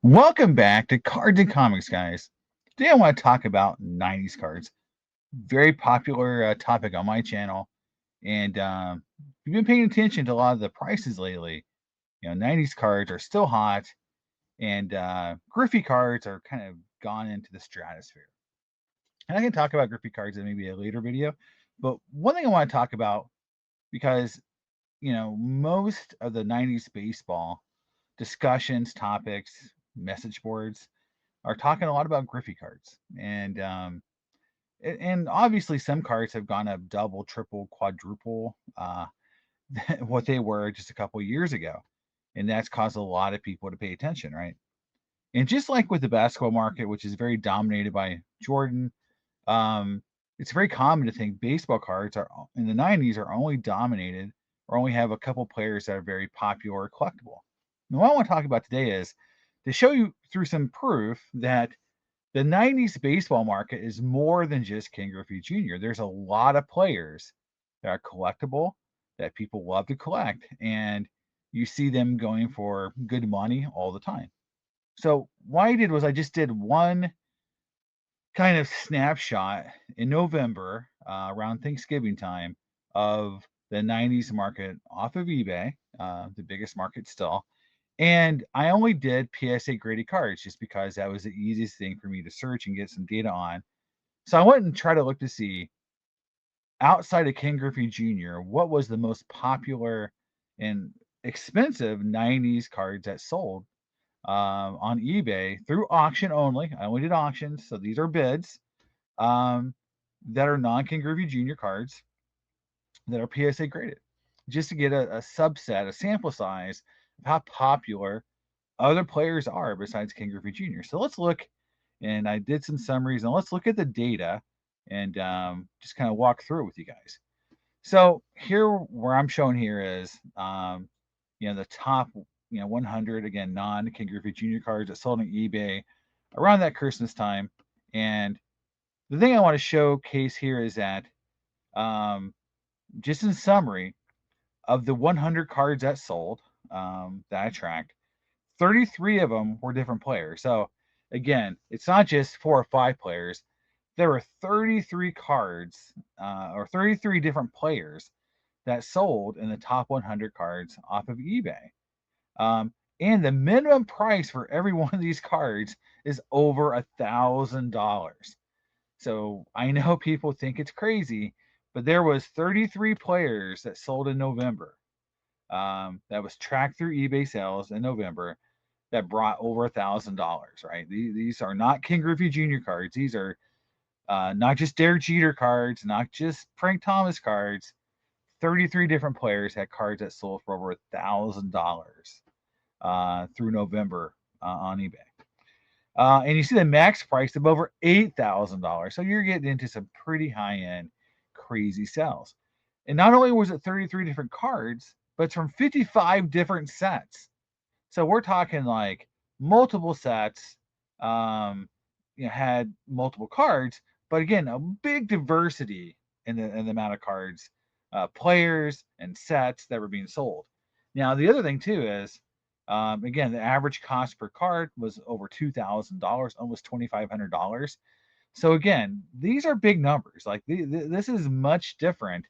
Welcome back to Cards and Comics, guys. Today I want to talk about 90s cards. Very popular topic on my channel. And if you've been paying attention to a lot of the prices lately, 90s cards are still hot, and Griffey cards are kind of gone into the stratosphere. And I can talk about Griffey cards in maybe a later video. But one thing I want to talk about, because, most of the 90s baseball discussions, topics, message boards, are talking a lot about Griffey cards, and obviously some cards have gone up double, triple, quadruple what they were just a couple of years ago, and that's caused a lot of people to pay attention, right? And just like with the basketball market, which is very dominated by Jordan, um, it's very common to think baseball cards are in the '90s are only dominated or only have a couple players that are very popular or collectible. And what I want to talk about today is to show you through some proof that the 90s baseball market is more than just Ken Griffey Jr. There's a lot of players that are collectible that people love to collect, and you see them going for good money all the time. So, what I did was I just did one kind of snapshot in November around Thanksgiving time of the 90s market off of eBay, the biggest market still. And I only did PSA graded cards just because that was the easiest thing for me to search and get some data on. So I went and tried to look to see outside of Ken Griffey Jr., what was the most popular and expensive 90s cards that sold on eBay through auction only. I only did auctions, so these are bids um, that are non Ken Griffey Jr. cards that are PSA graded, just to get a subset, a sample size of how popular other players are besides Ken Griffey Jr. So let's look, and I did some summaries, and let's look at the data and just kind of walk through it with you guys. So here, where I'm showing here is, the top, 100 again non Ken Griffey Jr. cards that sold on eBay around that Christmas time. And the thing I want to showcase here is that, um, just in summary, of the 100 cards that sold, that I tracked, 33 of them were different players. So again, it's not just 4 or 5 players. There were 33 cards or 33 different players that sold in the top 100 cards off of eBay. Um, and the minimum price for every one of these cards is over $1,000. So I know people think it's crazy, but there was 33 players that sold in November. That was tracked through eBay sales in November that brought over $1,000. Right? These are not Ken Griffey Jr. cards. These are not just Derek Jeter cards, not just Frank Thomas cards. 33 different players had cards that sold for over $1,000 through November on eBay. And you see the max price of over $8,000. So you're getting into some pretty high end, crazy sales. And not only was it 33 different cards, but it's from 55 different sets. So we're talking like multiple sets, had multiple cards, but again, a big diversity in the amount of cards, players, and sets that were being sold. Now, the other thing too is, again, the average cost per card was over $2,000, almost $2,500. So again, these are big numbers. Like this is much different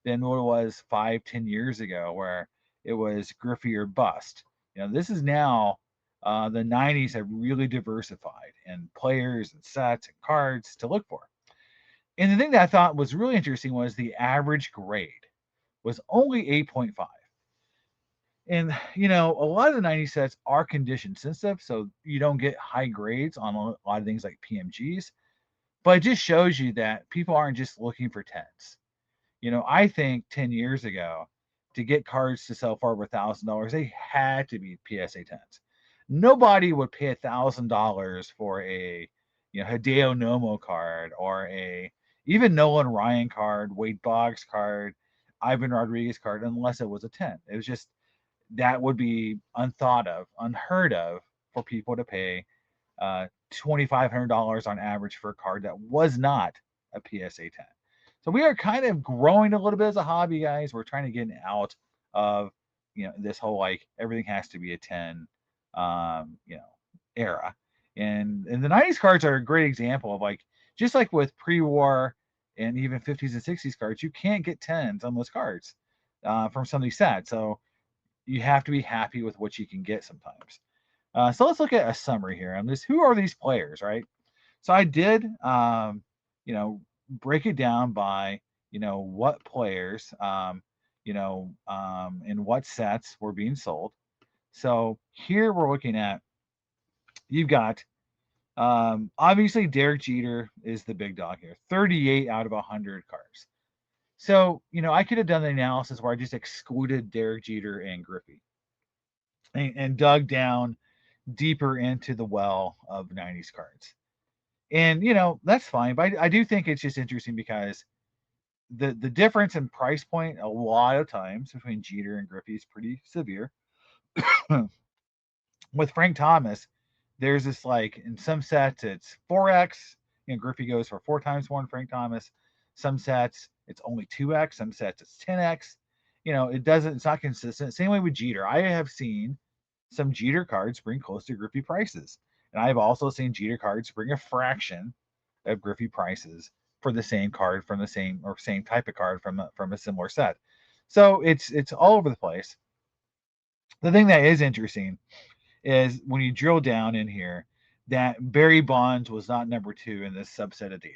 than what it was 5, 10 years ago, where it was Griffey or bust. This is now the 90s have really diversified in players and sets and cards to look for. And the thing that I thought was really interesting was the average grade was only 8.5. And a lot of the 90 sets are condition sensitive, so you don't get high grades on a lot of things like PMGs. But it just shows you that people aren't just looking for tens. I think 10 years ago, to get cards to sell for over $1,000, they had to be PSA 10s. Nobody would pay $1,000 for a Hideo Nomo card or a even Nolan Ryan card, Wade Boggs card, Ivan Rodriguez card, unless it was a 10. It was just that would be unthought of, unheard of for people to pay $2,500 on average for a card that was not a PSA 10. So we are kind of growing a little bit as a hobby, guys. We're trying to get out of this whole like everything has to be a 10, um, you know, era. And the 90s cards are a great example of, like, just like with pre-war and even 50s and 60s cards, you can't get 10s on those cards from some of these sets. So you have to be happy with what you can get sometimes. So let's look at a summary here on this. Who are these players, right? So I did, you know, break it down by, what players, and what sets were being sold. So here we're looking at, you've got, obviously Derek Jeter is the big dog here, 38 out of 100 cards. So, I could have done the analysis where I just excluded Derek Jeter and Griffey and dug down deeper into the well of 90s cards. And, that's fine. But I do think it's just interesting because the difference in price point a lot of times between Jeter and Griffey is pretty severe. With Frank Thomas, there's this, like, in some sets it's 4x, and Griffey goes for 4 times more than Frank Thomas. Some sets it's only 2x, some sets it's 10x. It's not consistent. Same way with Jeter. I have seen some Jeter cards bring close to Griffey prices. And I've also seen Jeter cards bring a fraction of Griffey prices for the same card from the same type of card from a similar set. So it's all over the place. The thing that is interesting is when you drill down in here, that Barry Bonds was not number 2 in this subset of data,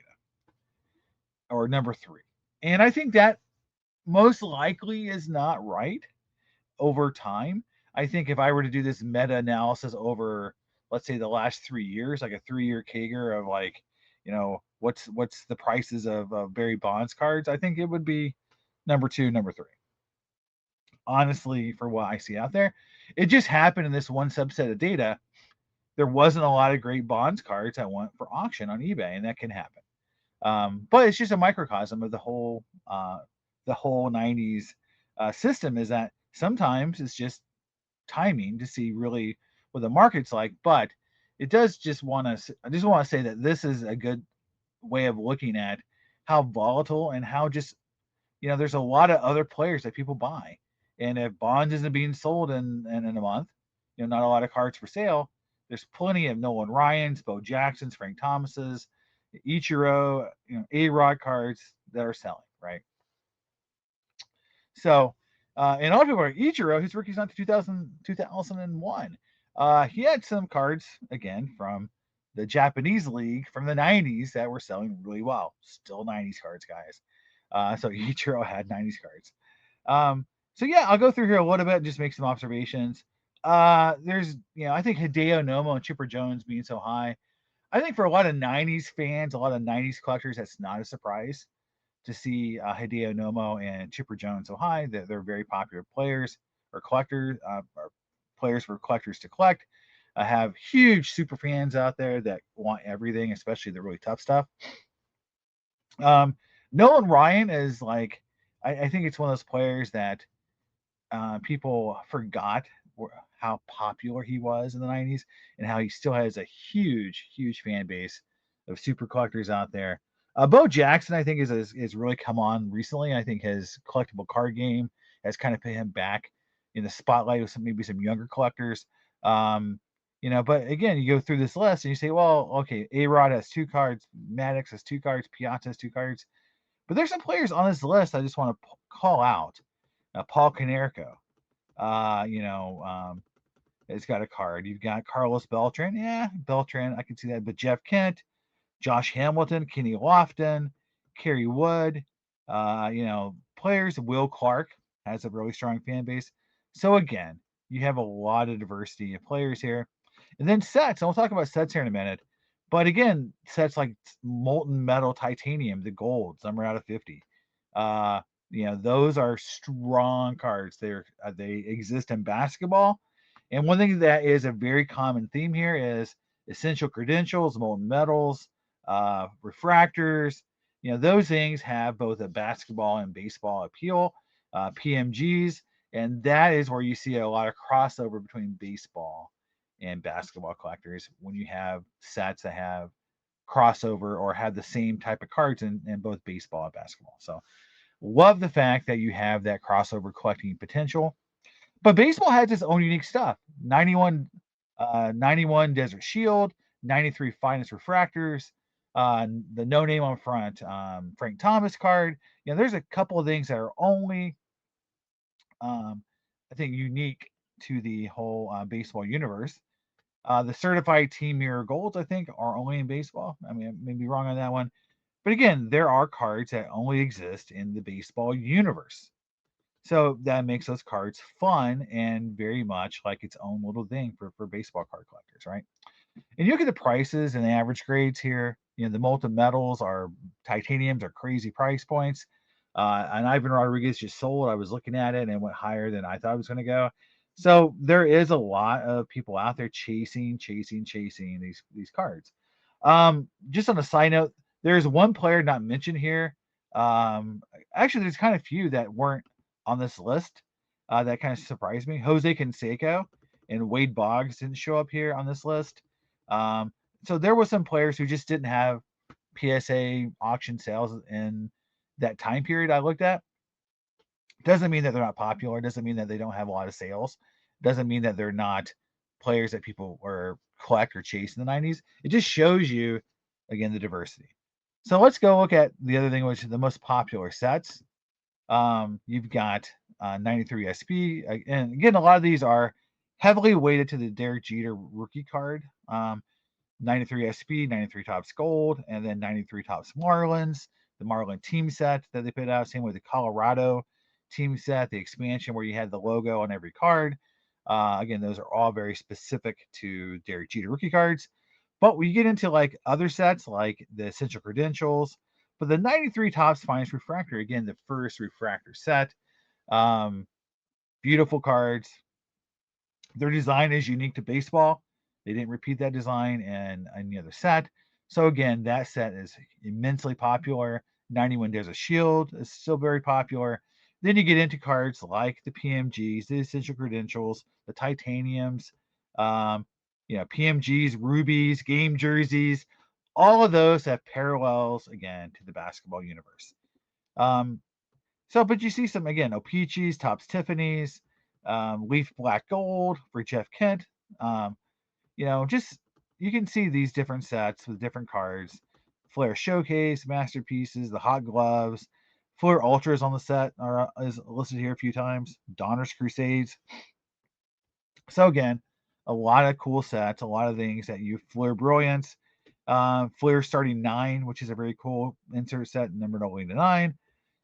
or number 3. And I think that most likely is not right over time. I think if I were to do this meta analysis over, let's say, the last 3 years, like a 3-year CAGR of, like, what's the prices of Barry Bonds cards, I think it would be number 2, number 3. Honestly, for what I see out there, it just happened in this one subset of data. There wasn't a lot of great Bonds cards I want for auction on eBay, and that can happen. But it's just a microcosm of the whole 90s system, is that sometimes it's just timing to see really what the market's like. But I just want to say that this is a good way of looking at how volatile and how just, there's a lot of other players that people buy. And if Bonds isn't being sold in a month, not a lot of cards for sale, there's plenty of Nolan Ryans, Bo Jacksons, Frank Thomases, Ichiro, A-Rod cards that are selling, right? So, and a lot of people are Ichiro, his rookie's not to 2001. He had some cards, again, from the Japanese league from the 90s that were selling really well. Still 90s cards, guys. So Ichiro had 90s cards. So yeah, I'll go through here a little bit and just make some observations. There's, I think Hideo Nomo and Chipper Jones being so high, I think for a lot of 90s fans, a lot of 90s collectors, that's not a surprise to see Hideo Nomo and Chipper Jones so high. They're very popular players or collectors, or players for collectors to collect. I have huge super fans out there that want everything, especially the really tough stuff. Nolan Ryan is, like, I think it's one of those players that people forgot how popular he was in the 90s, and how he still has a huge, huge fan base of super collectors out there. Bo Jackson, I think, is really come on recently. I think his collectible card game has kind of put him back in the spotlight with maybe some younger collectors. But again, you go through this list and you say, well, okay, A-Rod has 2 cards, Maddox has 2 cards, Piazza has 2 cards. But there's some players on this list I just want to call out. Paul Canerco, it's got a card. You've got Carlos Beltran. Yeah, Beltran, I can see that. But Jeff Kent, Josh Hamilton, Kenny Lofton, Kerry Wood, players. Will Clark has a really strong fan base. So again, you have a lot of diversity of players here. And then sets, and we'll talk about sets here in a minute. But again, sets like molten metal titanium, the gold, some are out of 50. Those are strong cards. They exist in basketball. And one thing that is a very common theme here is essential credentials, molten metals, refractors. Those things have both a basketball and baseball appeal. PMGs, and that is where you see a lot of crossover between baseball and basketball collectors when you have sets that have crossover or have the same type of cards in both baseball and basketball. So love the fact that you have that crossover collecting potential. But baseball has its own unique stuff. 91 91 Desert Shield, 93 Finest Refractors, the no name on front, Frank Thomas card. There's a couple of things that are only, I think, unique to the whole baseball universe. The certified team mirror golds, I think, are only in baseball. I mean, I may be wrong on that one. But again, there are cards that only exist in the baseball universe. So that makes those cards fun and very much like its own little thing for baseball card collectors, right? And you look at the prices and the average grades here. The molten metals are titaniums are crazy price points. And Ivan Rodriguez just sold. I was looking at it and it went higher than I thought it was going to go. So there is a lot of people out there chasing these cards. Just on a side note, there's one player not mentioned here. Actually, there's kind of few that weren't on this list. That kind of surprised me. Jose Canseco and Wade Boggs didn't show up here on this list. So there were some players who just didn't have PSA auction sales in that time period I looked at. Doesn't mean that they're not popular. Doesn't mean that they don't have a lot of sales. Doesn't mean that they're not players that people or collect or chase in the 90s. It just shows you, again, the diversity. So let's go look at the other thing, which is the most popular sets. You've got 93 SP. And again, a lot of these are heavily weighted to the Derek Jeter rookie card. 93 SP, 93 Topps Gold, and then 93 Topps Marlins, the Marlin team set that they put out. Same with the Colorado team set, the expansion where you had the logo on every card. Again, those are all very specific to Derek Jeter rookie cards. But we get into like other sets like the Essential Credentials, but the 93 Topps Finest Refractor, again, the first refractor set. Beautiful cards. Their design is unique to baseball. They didn't repeat that design in any other set. So again, that set is immensely popular. 91 Desert Shield is still very popular. Then you get into cards like the PMGs, the Essential Credentials, the Titaniums, PMGs, Rubies, game jerseys. All of those have parallels, again, to the basketball universe. But you see some, again, O-Pee-Chees, Topps Tiffany's, Leaf Black Gold for Jeff Kent. Just you can see these different sets with different cards. Flair Showcase, Masterpieces, the Hot Gloves, Flair Ultras on the set is listed here a few times. Donner's Crusades. So again, a lot of cool sets, a lot of things that you Flair Brilliance, Flair Starting 9, which is a very cool insert set, numbered only to 9.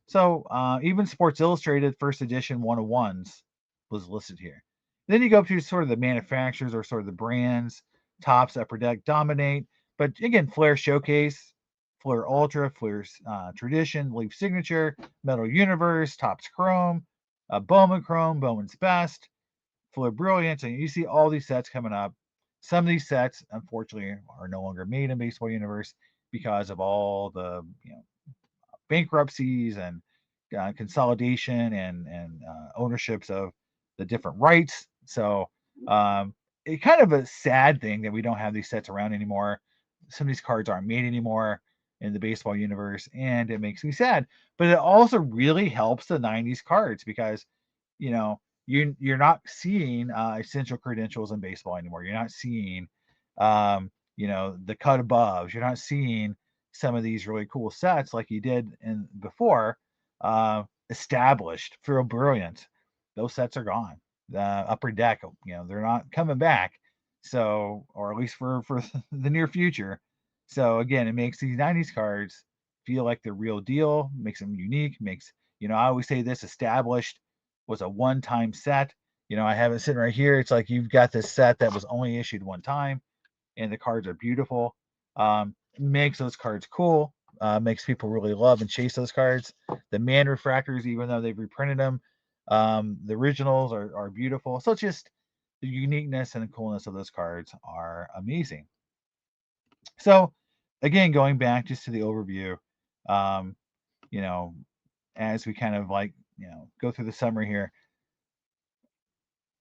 So even Sports Illustrated first edition 101s was listed here. Then you go up to sort of the manufacturers or sort of the brands. Topps, Upper Deck dominate. But again, Flair Showcase, Flair Ultra, Flair's Tradition, Leaf Signature, Metal Universe, Topps Chrome, Bowman Chrome, Bowman's Best, Flair Brilliance. And you see all these sets coming up. Some of these sets, unfortunately, are no longer made in Baseball Universe because of all the bankruptcies and consolidation and ownerships of the different rights. So it's kind of a sad thing that we don't have these sets around anymore. Some of these cards aren't made anymore in the baseball universe, and it makes me sad. But it also really helps the 90s cards because you're not seeing essential credentials in baseball anymore. You're not seeing the cut above. You're not seeing some of these really cool sets like you did in before. Established, Feel Brilliant. Those sets are gone. The Upper Deck, they're not coming back. So, or at least for the near future. So again, it makes these 90s cards feel like the real deal, makes them unique, makes, I always say this: Established was a one-time set. I have it sitting right here. It's like you've got this set that was only issued one time, and the cards are beautiful. Makes those cards cool. Makes people really love and chase those cards. The man refractors, even though they've reprinted them, the originals are beautiful. So it's just the uniqueness and the coolness of those cards are amazing. So again, going back just to the overview, um, as we kind of go through the summary here,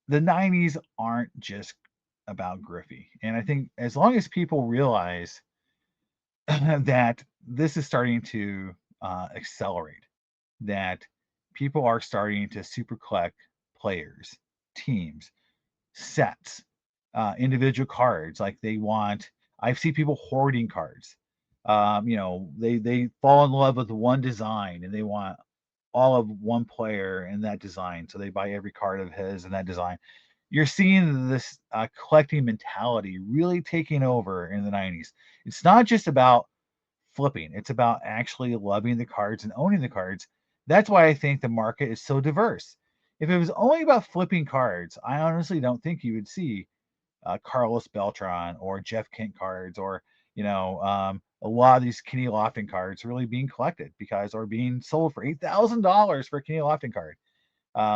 the 90s aren't just about Griffey. And I think as long as people realize that this is starting to accelerate, that people are starting to super collect players, teams, sets, individual cards. Like they want, I've seen people hoarding cards. They fall in love with one design and they want all of one player in that design, so they buy every card of his in that design. You're seeing this collecting mentality really taking over in the 90s. It's not just about flipping, it's about actually loving the cards and owning the cards. That's why I think the market is so diverse. If it was only about flipping cards, I honestly don't think you would see Carlos Beltran or Jeff Kent cards, or a lot of these Kenny Lofton cards really being collected because, or being sold for $8,000 for a Kenny Lofton card,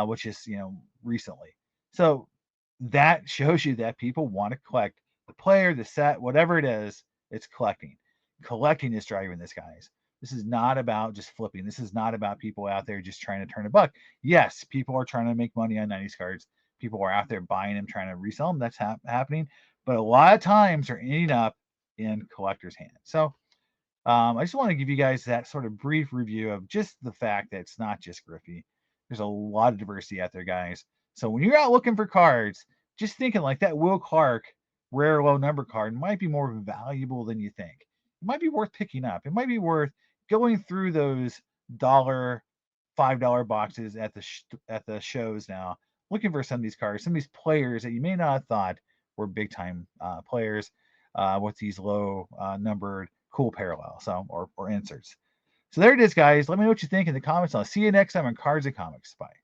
which is recently. So that shows you that people want to collect the player, the set, whatever it is. It's collecting. Collecting is driving this, guys. This is not about just flipping. This is not about people out there just trying to turn a buck. Yes, people are trying to make money on 90s cards. People are out there buying them, trying to resell them. That's happening. But a lot of times they're ending up in collectors' hands. So I just want to give you guys that sort of brief review of just the fact that it's not just Griffey. There's a lot of diversity out there, guys. So when you're out looking for cards, just thinking like that Will Clark rare low number card might be more valuable than you think. It might be worth picking up. It might be worth going through those dollar, $5 boxes at the shows now, looking for some of these cards, some of these players that you may not have thought were big time players with these low numbered cool parallels, or inserts. So there it is, guys. Let me know what you think in the comments. I'll see you next time on Cards and Comics. Bye.